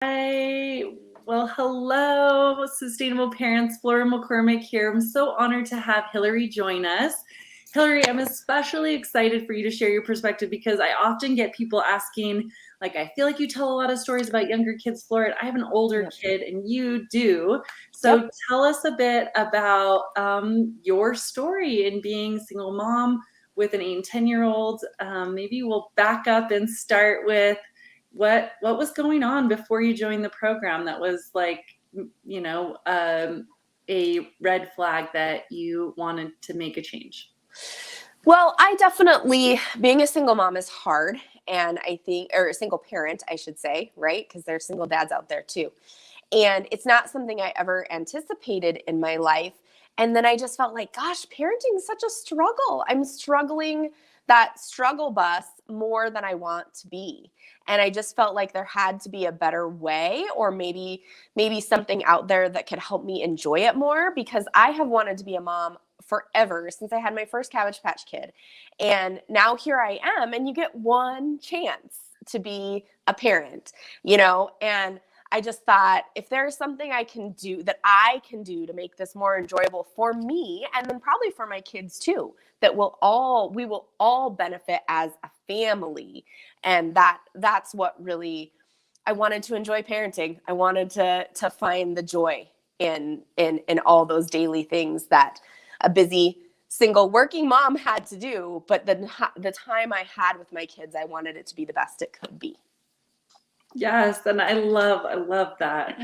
Hi. Well, hello, Sustainable Parents. Flora McCormick here. I'm so honored to have Hilary join us. Hilary, I'm especially excited for you to share your perspective because I often get people asking, like, I feel like you tell a lot of stories about younger kids, Flora. I have an older kid, and you do. So tell us a bit about your story in being a single mom with an 8 and 10-year-old. Maybe we'll back up and start with what was going on before you joined the program that was like, a red flag that you wanted to make a change? Well, I definitely, being a single mom is hard. And I think, or a single parent, I should say, right? Because there's single dads out there too. And it's not something I ever anticipated in my life. And then I just felt like, gosh, parenting is such a struggle. I'm struggling that struggle bus more than I want to be. And I just felt like there had to be a better way, or maybe something out there that could help me enjoy it more, because I have wanted to be a mom forever, since I had my first Cabbage Patch Kid. And now here I am, and you get one chance to be a parent, and I just thought, if there's something I can do to make this more enjoyable for me, and then probably for my kids too, that we will all benefit as a family. And that's what really, I wanted to enjoy parenting. I wanted to find the joy in all those daily things that a busy single working mom had to do. But the time I had with my kids, I wanted it to be the best it could be. Yes, and I love that.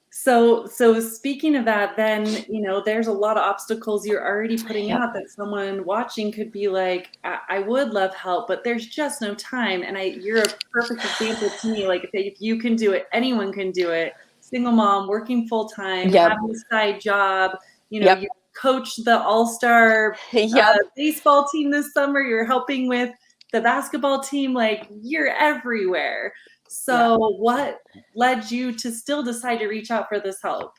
So speaking of that, then, there's a lot of obstacles you're already putting out that someone watching could be like, I would love help, but there's just no time. And you're a perfect example to me. Like, if you can do it, anyone can do it. Single mom, working full time, having a side job, you coach the all-star baseball team this summer, you're helping with the basketball team, like, you're everywhere. So what led you to still decide to reach out for this help?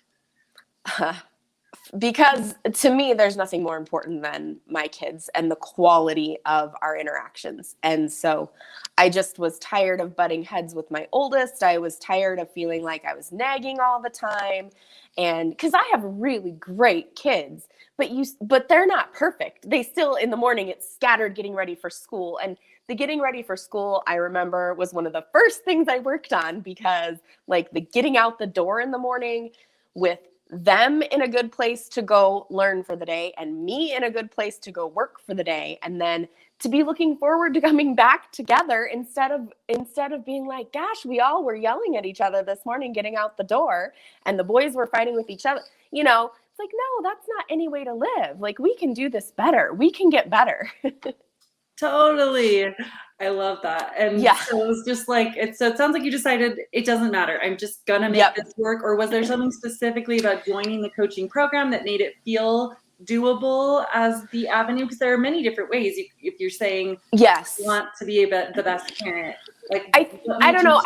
Because to me, there's nothing more important than my kids and the quality of our interactions. And so I just was tired of butting heads with my oldest. I was tired of feeling like I was nagging all the time. And because I have really great kids, but they're not perfect. They still, in the morning, it's scattered getting ready for school. And the getting ready for school, I remember, was one of the first things I worked on, because like the getting out the door in the morning with them in a good place to go learn for the day, and me in a good place to go work for the day, and then to be looking forward to coming back together, instead of being like, gosh, we all were yelling at each other this morning getting out the door, and the boys were fighting with each other. It's like, no, that's not any way to live. Like, we can do this better. We can get better. Totally. I love that. And so it was just like, so it sounds like you decided it doesn't matter. I'm just going to make this work. Or was there something specifically about joining the coaching program that made it feel doable as the avenue? Because there are many different ways. If you're saying you want to be the best parent, like, I don't know.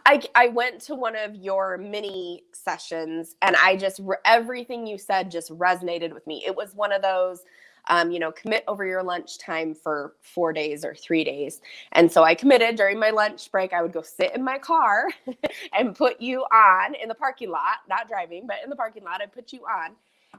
I went to one of your mini sessions, and everything you said just resonated with me. It was one of those, commit over your lunchtime for 4 days or 3 days. And so I committed during my lunch break. I would go sit in my car and put you on in the parking lot, not driving, but in the parking lot. I put you on,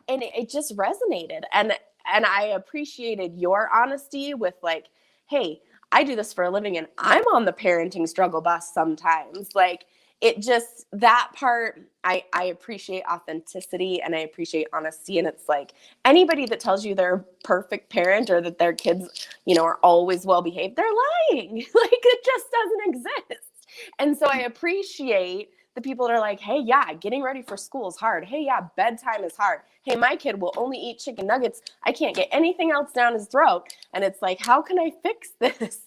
and it just resonated. And I appreciated your honesty with, like, hey, I do this for a living, and I'm on the parenting struggle bus sometimes. Like, it just, that part, I appreciate authenticity, and I appreciate honesty. And it's like, anybody that tells you they're a perfect parent, or that their kids, are always well behaved, they're lying. Like, it just doesn't exist. And so I appreciate the people that are like, hey, yeah, getting ready for school is hard. Hey, yeah, bedtime is hard. Hey, my kid will only eat chicken nuggets. I can't get anything else down his throat. And it's like, how can I fix this?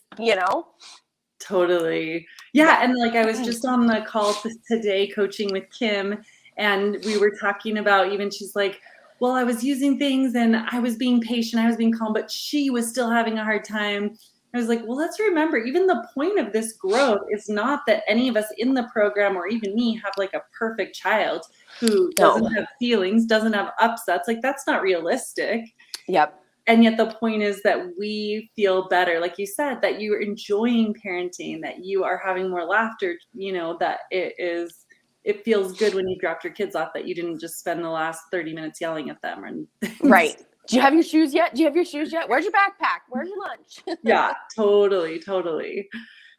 Totally. Yeah. And like, I was just on the call today coaching with Kim, and we were talking about, even she's like, well, I was using things and I was being patient, I was being calm, but she was still having a hard time. I was like, well, let's remember, even the point of this growth is not that any of us in the program, or even me, have like a perfect child who doesn't have feelings, doesn't have upsets. Like, that's not realistic. Yep. And yet the point is that we feel better, like you said, that you're enjoying parenting, that you are having more laughter, that it feels good when you dropped your kids off, that you didn't just spend the last 30 minutes yelling at them and things. Right. Do you have your shoes yet? Do you have your shoes yet? Where's your backpack? Where's your lunch? Yeah, totally, totally.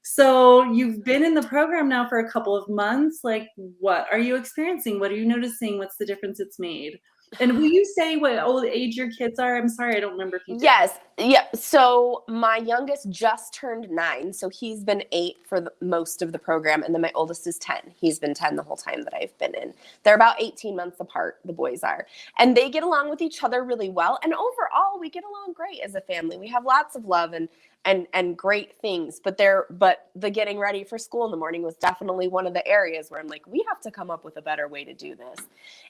So you've been in the program now for a couple of months. Like, what are you experiencing? What are you noticing? What's the difference it's made? And will you say what old age your kids are? I'm sorry, I don't remember if you did. Yes. Yeah. So my youngest just turned 9. So he's been 8 for most of the program. And then my oldest is 10. He's been 10 the whole time that I've been in. They're about 18 months apart, the boys are. And they get along with each other really well. And overall, we get along great as a family. We have lots of love and great things. But the getting ready for school in the morning was definitely one of the areas where I'm like, we have to come up with a better way to do this.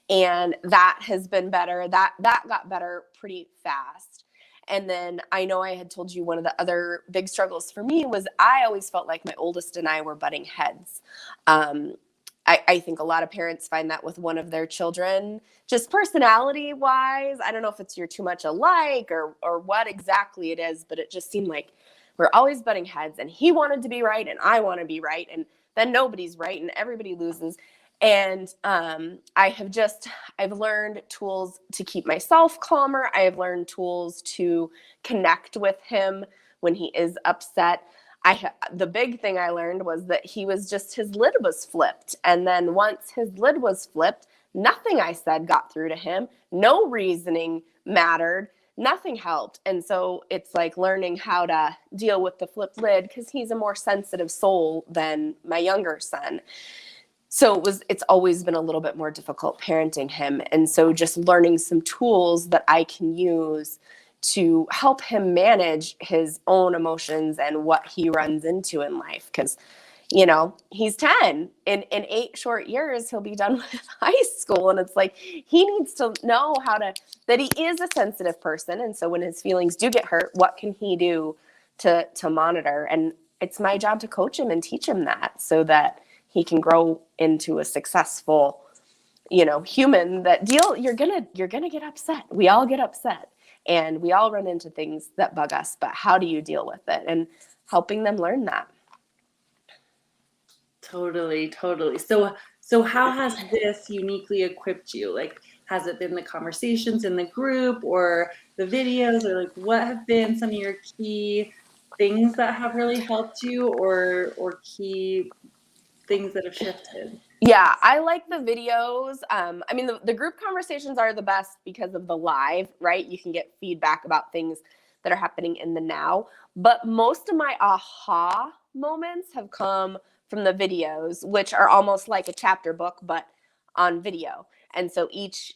And that has been better. That got better pretty fast. And then I know I had told you one of the other big struggles for me was I always felt like my oldest and I were butting heads. I think a lot of parents find that with one of their children, just personality wise. I don't know if it's you're too much alike or what exactly it is, but it just seemed like we're always butting heads and he wanted to be right and I want to be right. And then nobody's right and everybody loses. And I've learned tools to keep myself calmer. I have learned tools to connect with him when he is upset. The big thing I learned was that his lid was flipped. And then once his lid was flipped, nothing I said got through to him. No reasoning mattered. Nothing helped. And so it's like learning how to deal with the flipped lid because he's a more sensitive soul than my younger son. So it's always been a little bit more difficult parenting him. And so just learning some tools that I can use to help him manage his own emotions and what he runs into in life. Because, he's 10. In 8 short years, he'll be done with high school. And it's like, he needs to know that he is a sensitive person. And so when his feelings do get hurt, what can he do to monitor? And it's my job to coach him and teach him that so that he can grow into a successful, human you're going to get upset. We all get upset and we all run into things that bug us, but how do you deal with it? And helping them learn that. Totally, totally. So how has this uniquely equipped you? Like, has it been the conversations in the group or the videos, or like what have been some of your key things that have really helped you or key things that have shifted? Yeah, I like the videos. The group conversations are the best because of the live, right? You can get feedback about things that are happening in the now. But most of my aha moments have come from the videos, which are almost like a chapter book, but on video. And so each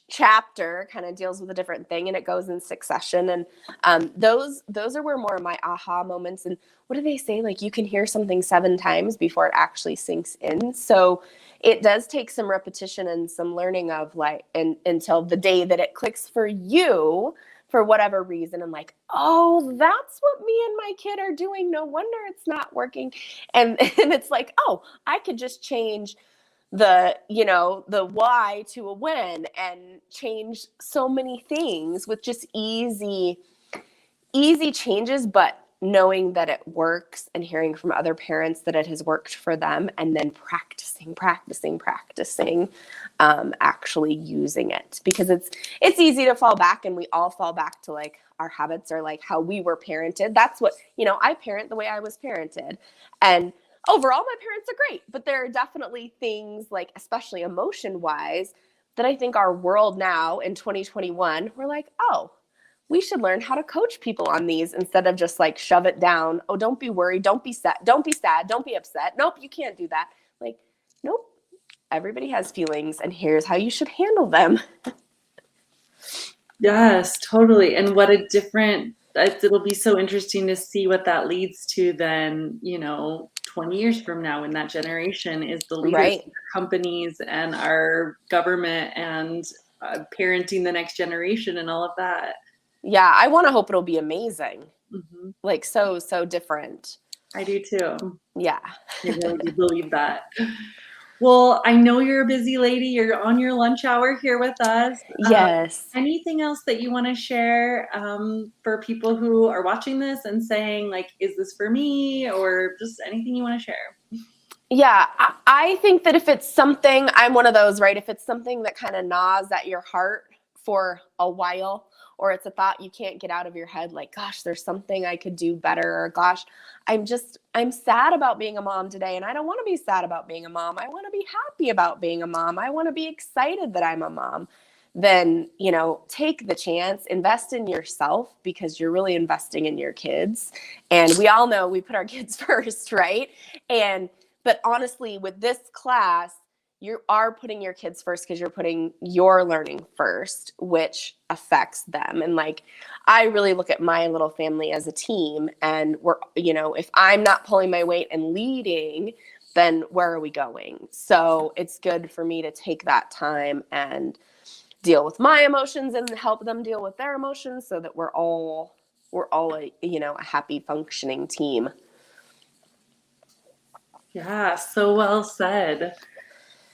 chapter kind of deals with a different thing and it goes in succession. And those are where more of my aha moments. And what do they say? Like you can hear something 7 times before it actually sinks in. So it does take some repetition and some learning of until the day that it clicks for you for whatever reason. I'm like, oh, that's what me and my kid are doing. No wonder it's not working. And it's like, oh, I could just change the why to a when and change so many things with just easy changes, but knowing that it works and hearing from other parents that it has worked for them and then practicing, actually using it, because it's easy to fall back, and we all fall back to like our habits or like how we were parented. That's what, I parent the way I was parented, and overall, my parents are great, but there are definitely things like, especially emotion wise, that I think our world now in 2021, we're like, oh, we should learn how to coach people on these instead of just like shove it down. Oh, don't be worried. Don't be sad. Don't be sad. Don't be upset. Nope, you can't do that. Like, nope. Everybody has feelings, and here's how you should handle them. Yes, totally. And what a different, it'll be so interesting to see what that leads to then, 20 years from now, when that generation is the leaders Right. of our companies and our government and parenting the next generation and all of that. Yeah, I want to hope it'll be amazing. Mm-hmm. Like so different. I do too. Yeah. I really do believe that. Well, I know you're a busy lady. You're on your lunch hour here with us. Yes. Anything else that you want to share for people who are watching this and saying, like, is this for me? Or just anything you want to share? Yeah, I think that if it's something, I'm one of those, right? If it's something that kind of gnaws at your heart for a while, or it's a thought you can't get out of your head, like, gosh, there's something I could do better, or gosh, I'm sad about being a mom today, and I don't want to be sad about being a mom. I want to be happy about being a mom. I want to be excited that I'm a mom. Then, take the chance, invest in yourself because you're really investing in your kids. And we all know we put our kids first, right? But honestly, with this class, you are putting your kids first because you're putting your learning first, which affects them. And like, I really look at my little family as a team. And if I'm not pulling my weight and leading, then where are we going? So it's good for me to take that time and deal with my emotions and help them deal with their emotions so that we're all a happy functioning team. Yeah, so well said.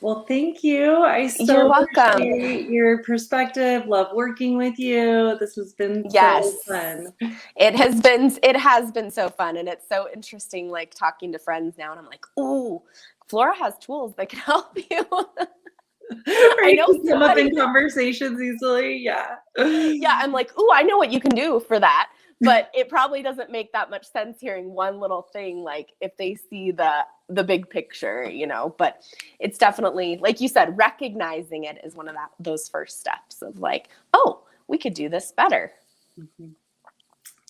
Well, thank you. I You're so welcome. appreciate your perspective. Love working with you. This has been so Yes. fun. It has been so fun, and it's so interesting, like talking to friends now, and I'm like, ooh, Flora has tools that can help you. I Right? know You come up somebody. in conversations easily. Yeah. Yeah, I'm like, ooh, I know what you can do for that. But it probably doesn't make that much sense hearing one little thing, like if they see the big picture. But it's definitely, like you said, recognizing it is one of those first steps of like, oh, we could do this better. Mhm.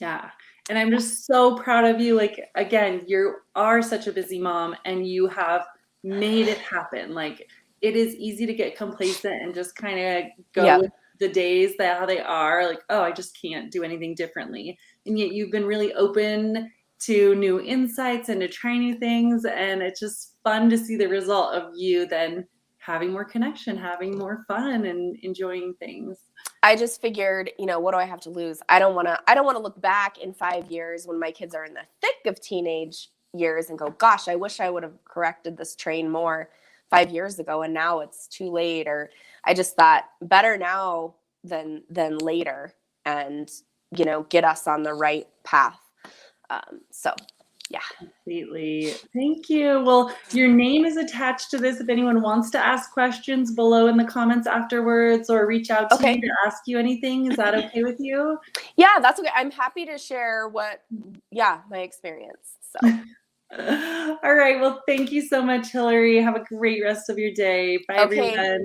Yeah. And I'm just so proud of you. Like, again, you are such a busy mom and you have made it happen. Like, it is easy to get complacent and just kind of go Yep. with the days that how they are. Like, oh, I just can't do anything differently. And yet you've been really open to new insights and to try new things. And it's just fun to see the result of you then having more connection, having more fun, and enjoying things. I just figured, what do I have to lose? I don't want to look back in 5 years when my kids are in the thick of teenage years and go, gosh, I wish I would have corrected this train more 5 years ago and now it's too late. Or I just thought better now than later, and get us on the right path. So yeah. Completely. Thank you. Well, your name is attached to this if anyone wants to ask questions below in the comments afterwards or reach out to you Okay. to ask you anything. Is that okay with you? Yeah, that's okay. I'm happy to share my experience. So All right. Well, thank you so much, Hilary. Have a great rest of your day. Bye, okay. everyone.